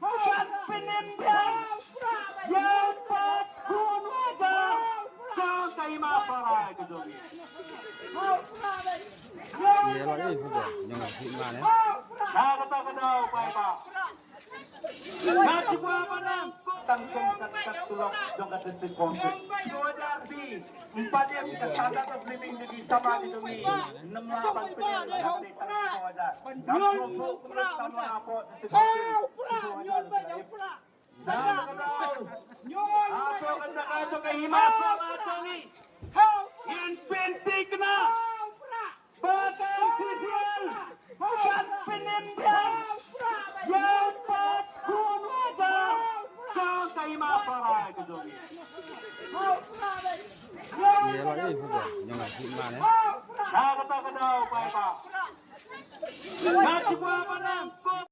dan penimbang yang patun wajah jangan terima para kejogi. Iya lah ini sudah jangan gimana ya. Nah kata kedau pak. Nah coba menang. Tangkong kat tulok jangan desipon. Jodoh bi 4 yang kita standar of living di sama itu ni 6 8 penyel dari tangkong wajah. Kamu pura sama apa desipon. Nah kedau. Aku kena aso kehimaso aso ni. Yang penting kena. Bahkan sisial dan penimbang yang patun wajah jangan terima para kejogi. Iya lah ini sudah jangan gimana ya. Nah kata kedau pak. Nah coba